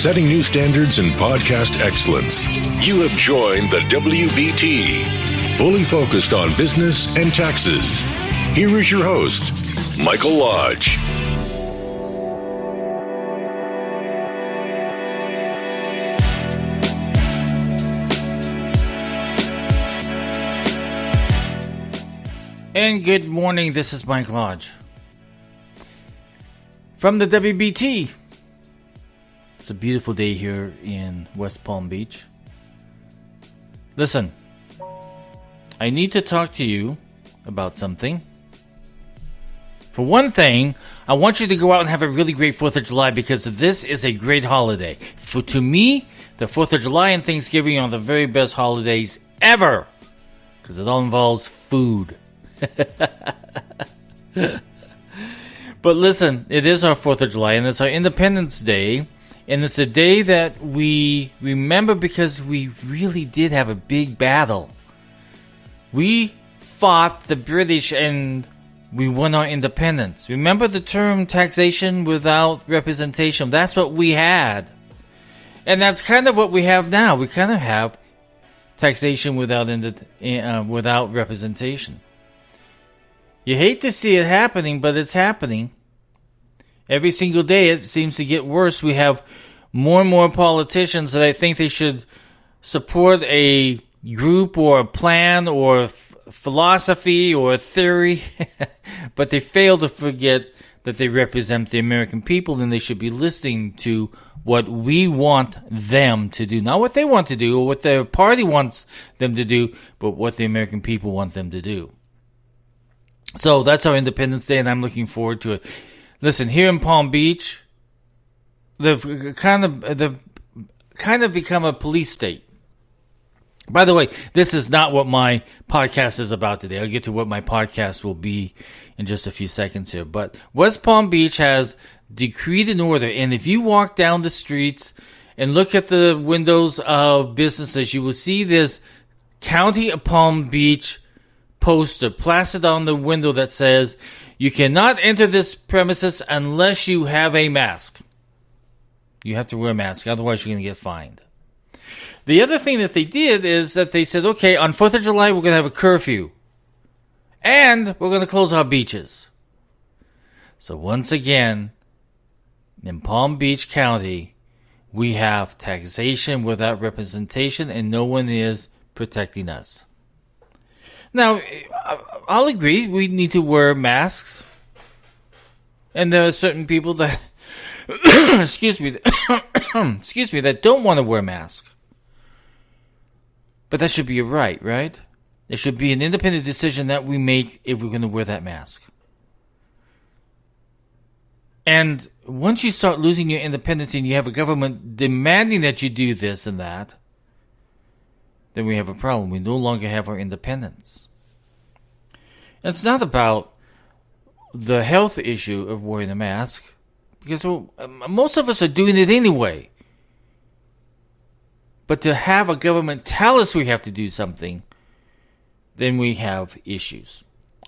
setting new standards in podcast excellence. You have joined the WBT, fully focused on business and taxes. Here is your host, Michael Lodge. And good morning, this is Mike Lodge from the WBT. It's a beautiful day here in West Palm Beach. Listen, I need to talk to you about something. For one thing, I want you to go out and have a really great 4th of July because this is a great holiday. To me, the 4th of July and Thanksgiving are the very best holidays ever because it all involves food. But listen, it is our 4th of July and it's our Independence Day, and it's a day that we remember because we really did have a big battle. We fought the British and we won our independence. Remember the term taxation without representation? That's what we had. And that's kind of what we have now. We kind of have taxation without representation. You hate to see it happening, but it's happening. Every single day it seems to get worse. We have more and more politicians that I think they should support a group or a plan or philosophy or a theory, but they fail to forget that they represent the American people and they should be listening to what we want them to do. Not what they want to do or what their party wants them to do, but what the American people want them to do. So that's our Independence Day, and I'm looking forward to it. Listen, here in Palm Beach, they've kind of become a police state. By the way, this is not what my podcast is about today. I'll get to what my podcast will be in just a few seconds here. But West Palm Beach has decreed an order, and if you walk down the streets and look at the windows of businesses, you will see this County of Palm Beach poster plastered on the window that says, "You cannot enter this premises unless you have a mask." You have to wear a mask, otherwise you're going to get fined. The other thing that they did is that they said, okay, on 4th of July we're going to have a curfew. And we're going to close our beaches. So once again, in Palm Beach County, we have taxation without representation and no one is protecting us. Now, I'll agree, we need to wear masks. And there are certain people that, excuse me, that don't want to wear masks. But that should be a right? It should be an independent decision that we make if we're going to wear that mask. And once you start losing your independence and you have a government demanding that you do this and that, then we have a problem. We no longer have our independence. And it's not about the health issue of wearing a mask, because most of us are doing it anyway. But to have a government tell us we have to do something, then we have issues.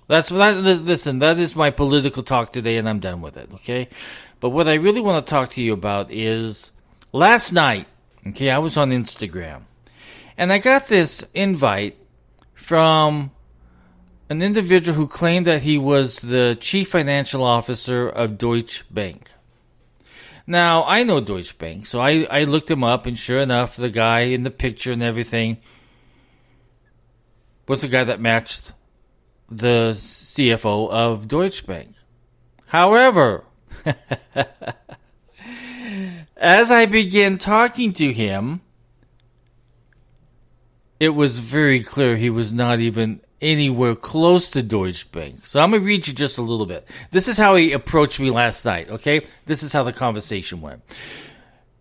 Listen, that is my political talk today, and I'm done with it, okay? But what I really want to talk to you about is last night, okay, I was on Instagram. And I got this invite from an individual who claimed that he was the chief financial officer of Deutsche Bank. Now, I know Deutsche Bank, so I looked him up, and sure enough, the guy in the picture and everything was the guy that matched the CFO of Deutsche Bank. However, as I began talking to him, it was very clear he was not even anywhere close to Deutsche Bank. So I'm going to read you just a little bit. This is how he approached me last night, okay? This is how the conversation went.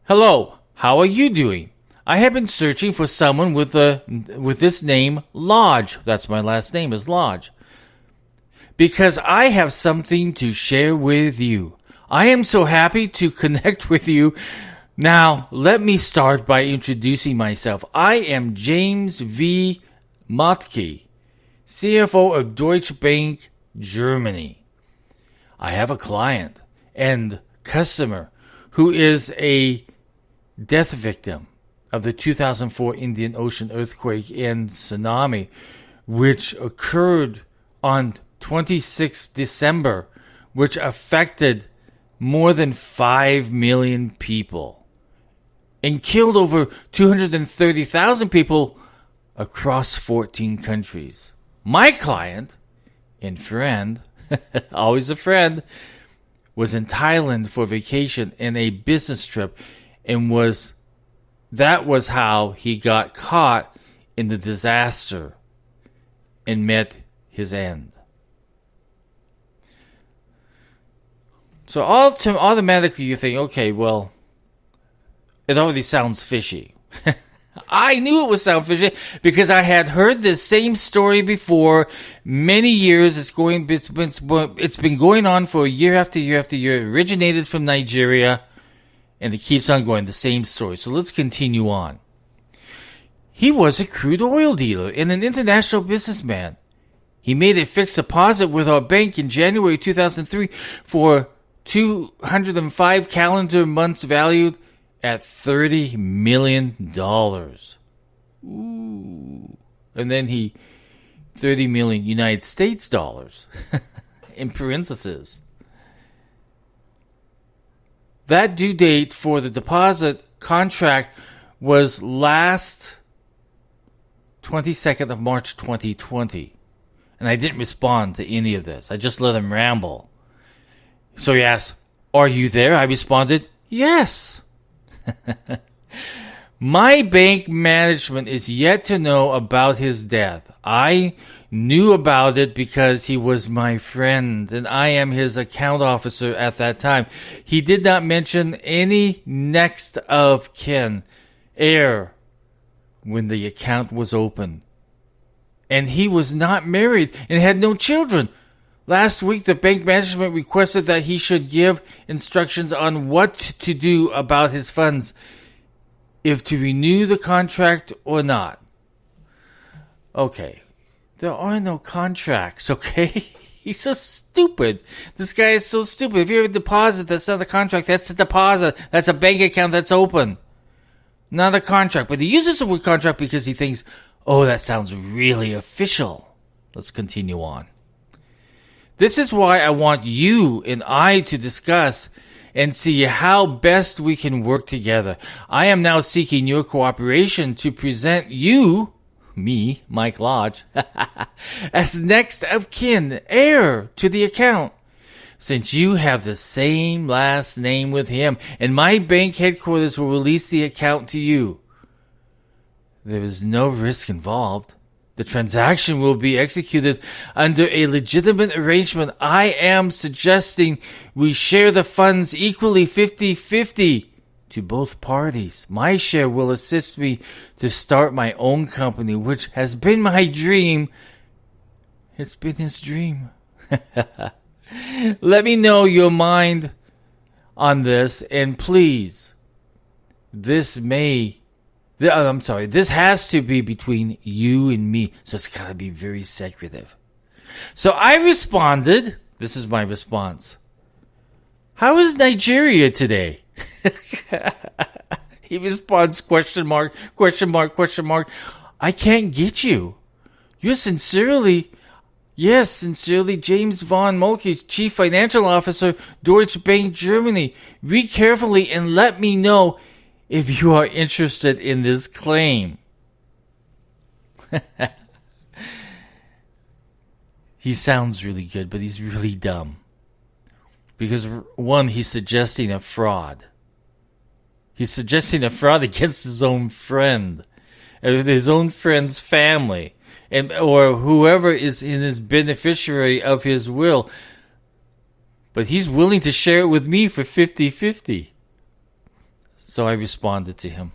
"Hello, how are you doing? I have been searching for someone with this name, Lodge." That's my last name, is Lodge. "Because I have something to share with you. I am so happy to connect with you. Now, let me start by introducing myself. I am James V. Motke, CFO of Deutsche Bank, Germany. I have a client and customer who is a death victim of the 2004 Indian Ocean earthquake and tsunami, which occurred on 26 December, which affected more than 5 million people and killed over 230,000 people across 14 countries. My client and friend, always a friend, was in Thailand for vacation and a business trip, and that was how he got caught in the disaster and met his end. So automatically you think, okay, well, it already sounds fishy. I knew it would sound fishy because I had heard this same story before many years. It's been going on for year after year after year. It originated from Nigeria, and it keeps on going, the same story. So let's continue on. He was a crude oil dealer and an international businessman. He made a fixed deposit with our bank in January 2003 for 205 calendar months valued at $30 million. Ooh. And then 30 million United States dollars in parentheses. That due date for the deposit contract was last 22nd of March 2020. And I didn't respond to any of this. I just let him ramble. So he asked, "Are you there?" I responded, "Yes." My bank management is yet to know about his death. I knew about it because he was my friend and I am his account officer at that time. He did not mention any next of kin, heir, when the account was open. And he was not married and had no children. Last week, the bank management requested that he should give instructions on what to do about his funds, if to renew the contract or not. Okay, there are no contracts, okay? He's so stupid. This guy is so stupid. If you have a deposit, that's not a contract. That's a deposit. That's a bank account that's open. Not a contract. But he uses the word contract because he thinks, oh, that sounds really official. Let's continue on. This is why I want you and I to discuss and see how best we can work together. I am now seeking your cooperation to present you, me, Mike Lodge, as next of kin, heir to the account, since you have the same last name with him, and my bank headquarters will release the account to you. There is no risk involved. The transaction will be executed under a legitimate arrangement. I am suggesting we share the funds equally 50-50 to both parties. My share will assist me to start my own company, which has been my dream. It's been his dream. Let me know your mind on this, and please, this has to be between you and me, so it's got to be very secretive. So I responded, this is my response. How is Nigeria today? He responds, question mark, question mark, question mark. I can't get you. Yours sincerely, yes, sincerely, James von Moltke, Chief Financial Officer, Deutsche Bank, Germany. Read carefully and let me know if you are interested in this claim. He sounds really good, but he's really dumb. Because, one, he's suggesting a fraud. He's suggesting a fraud against his own friend, his own friend's family, or whoever is in his beneficiary of his will. But he's willing to share it with me for 50-50. So I responded to him.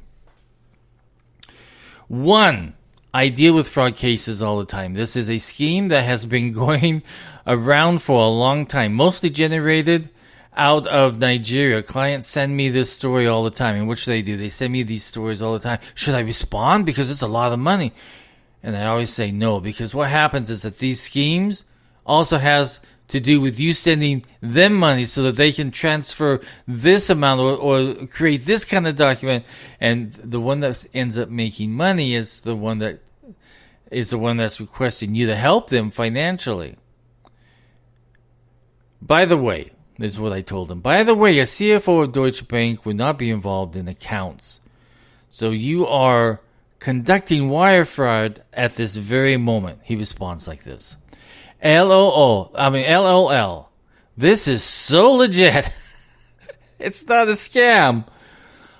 1, I deal with fraud cases all the time. This is a scheme that has been going around for a long time, mostly generated out of Nigeria. Clients send me this story all the time, and what should they do? They send me these stories all the time. Should I respond? Because it's a lot of money. And I always say no, because what happens is that these schemes also has to do with you sending them money so that they can transfer this amount or create this kind of document. And the one that ends up making money is the one that's requesting you to help them financially. By the way, this is what I told him. By the way, a CFO of Deutsche Bank would not be involved in accounts. So you are conducting wire fraud at this very moment. He responds like this. LOL. This is so legit. It's not a scam.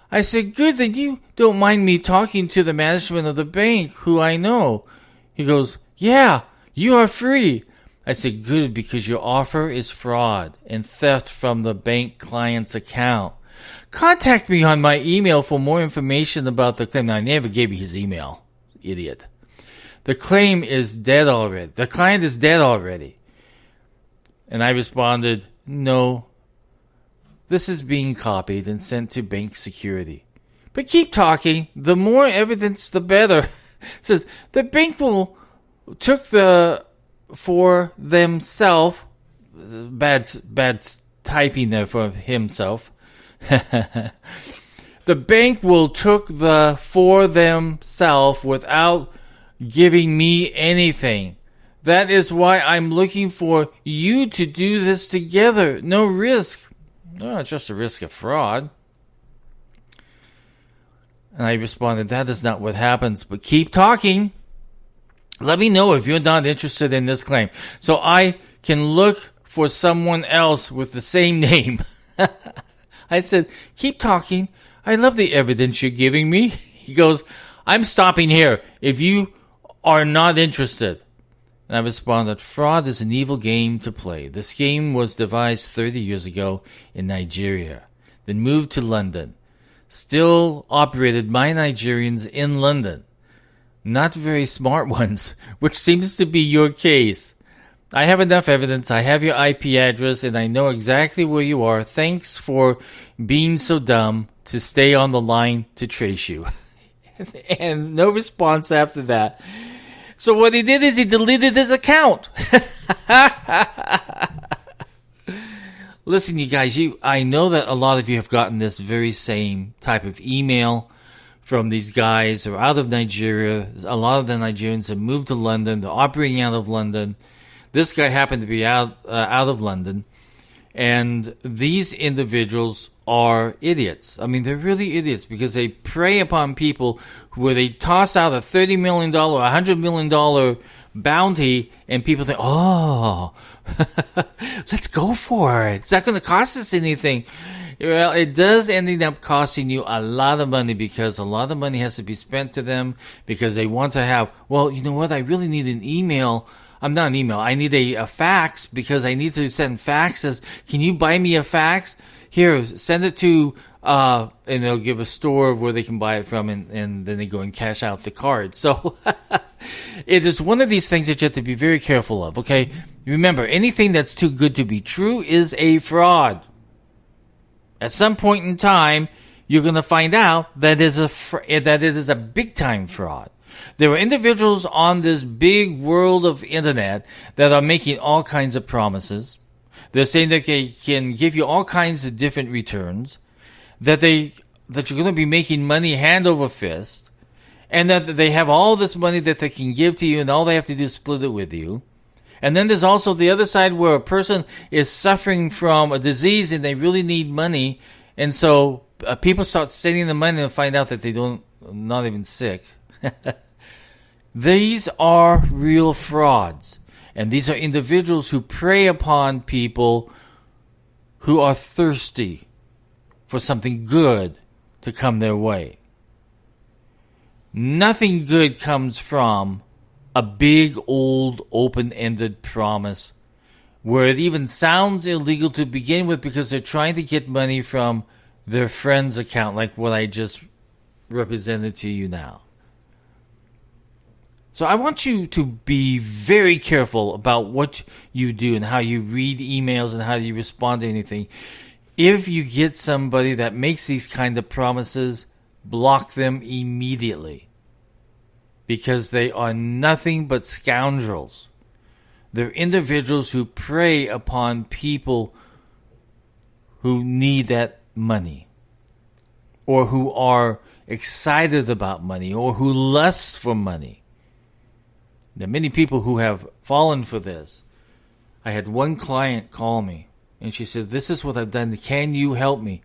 I said, good, then you don't mind me talking to the management of the bank who I know. He goes, yeah, you are free. I said, good, because your offer is fraud and theft from the bank client's account. Contact me on my email for more information about the claim. Now, I never gave you his email, idiot. The claim is dead already. The client is dead already. And I responded, no, this is being copied and sent to bank security. But keep talking. The more evidence, the better. It says, the bank took for themselves, bad typing there for himself. The bank will took the for themselves without giving me anything. That is why I'm looking for you to do this together. No risk. No, it's just a risk of fraud. And I responded, that is not what happens, but keep talking. Let me know if you're not interested in this claim, so I can look for someone else with the same name. I said, keep talking. I love the evidence you're giving me. He goes, I'm stopping here if you are not interested. And I responded, fraud is an evil game to play. This game was devised 30 years ago in Nigeria, then moved to London. Still operated by Nigerians in London. Not very smart ones, which seems to be your case. I have enough evidence. I have your IP address, and I know exactly where you are. Thanks for being so dumb to stay on the line to trace you. And no response after that. So what he did is he deleted his account. Listen, you guys, I know that a lot of you have gotten this very same type of email from these guys who are out of Nigeria. A lot of the Nigerians have moved to London. They're operating out of London. This guy happened to be out of London. And these individuals are idiots. I mean, they're really idiots because they prey upon people where they toss out a $30 million, $100 million bounty, and people think, oh, let's go for it. It's not going to cost us anything. Well, it does end up costing you a lot of money because a lot of money has to be spent to them because they want to have, well, you know what, I really need an email. I'm not an email. I need a fax because I need to send faxes. Can you buy me a fax? Here, send it to, and they'll give a store where they can buy it from, and then they go and cash out the card. So it is one of these things that you have to be very careful of, okay? Remember, anything that's too good to be true is a fraud. At some point in time, you're going to find out that it is a big-time fraud. There are individuals on this big world of internet that are making all kinds of promises. They're saying that they can give you all kinds of different returns, that you're going to be making money hand over fist, and that they have all this money that they can give to you, and all they have to do is split it with you. And then there's also the other side where a person is suffering from a disease and they really need money, and so people start sending them money and find out that not even sick. These are real frauds. And these are individuals who prey upon people who are thirsty for something good to come their way. Nothing good comes from a big, old, open-ended promise where it even sounds illegal to begin with because they're trying to get money from their friend's account, like what I just represented to you now. So I want you to be very careful about what you do and how you read emails and how you respond to anything. If you get somebody that makes these kind of promises, block them immediately because they are nothing but scoundrels. They're individuals who prey upon people who need that money, or who are excited about money, or who lust for money. There are many people who have fallen for this. I had one client call me, and she said, "This is what I've done. Can you help me?"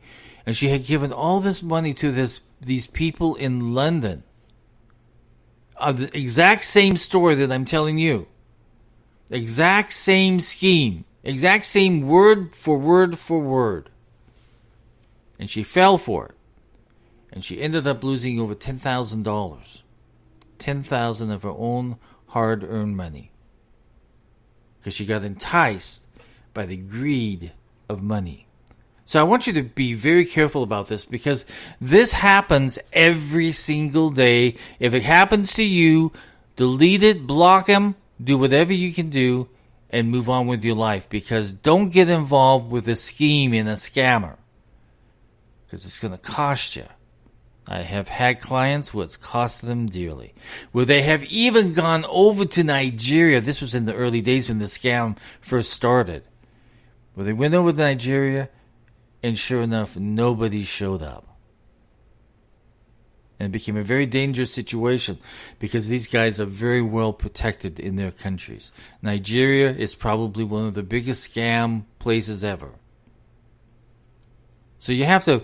And she had given all this money to these people in London. The exact same story that I'm telling you. Exact same scheme. Exact same word for word for word. And she fell for it. And she ended up losing over $10,000. $10,000 of her own hard-earned money. Because she got enticed by the greed of money. So I want you to be very careful about this, because this happens every single day. If it happens to you, delete it, block them, do whatever you can do, and move on with your life. Because don't get involved with a scheme and a scammer, because it's going to cost you. I have had clients where it's cost them dearly, where they have even gone over to Nigeria. This was in the early days when the scam first started, where they went over to Nigeria, and sure enough, nobody showed up. And it became a very dangerous situation, because these guys are very well protected in their countries. Nigeria is probably one of the biggest scam places ever. So you have to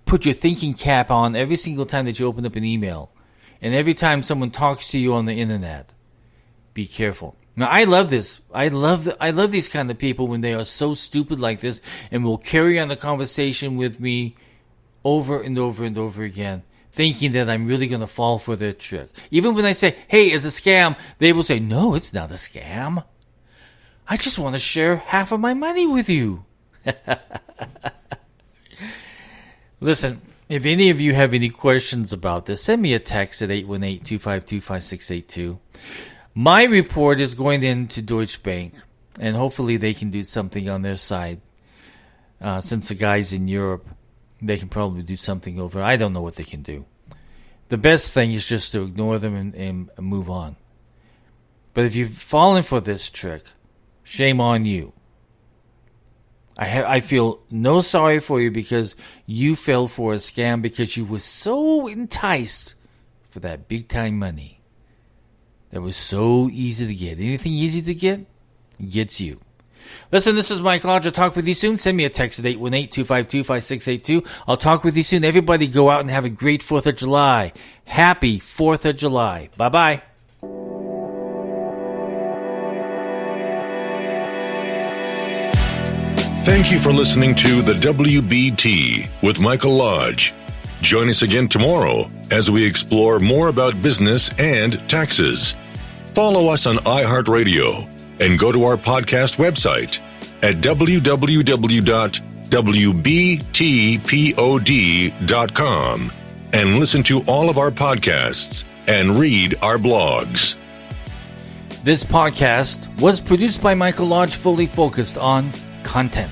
put your thinking cap on every single time that you open up an email, and every time someone talks to you on the internet. Be careful. Now, I love this. I love these kind of people when they are so stupid like this, and will carry on the conversation with me over and over and over again, thinking that I'm really going to fall for their trick. Even when I say, "Hey, it's a scam," they will say, "No, it's not a scam. I just want to share half of my money with you." Listen, if any of you have any questions about this, send me a text at 818-252-5682. My report is going into Deutsche Bank, and hopefully they can do something on their side. Since the guy's in Europe, they can probably do something over. I don't know what they can do. The best thing is just to ignore them and move on. But if you've fallen for this trick, shame on you. I feel no sorry for you, because you fell for a scam because you were so enticed for that big-time money. That was so easy to get. Anything easy to get gets you. Listen, this is Mike Lodge. I'll talk with you soon. Send me a text at 818-252-5682. I'll talk with you soon. Everybody go out and have a great 4th of July. Happy 4th of July. Bye-bye. Thank you for listening to the WBT with Michael Lodge. Join us again tomorrow as we explore more about business and taxes. Follow us on iHeartRadio and go to our podcast website at www.wbtpod.com and listen to all of our podcasts and read our blogs. This podcast was produced by Michael Lodge, fully focused on content.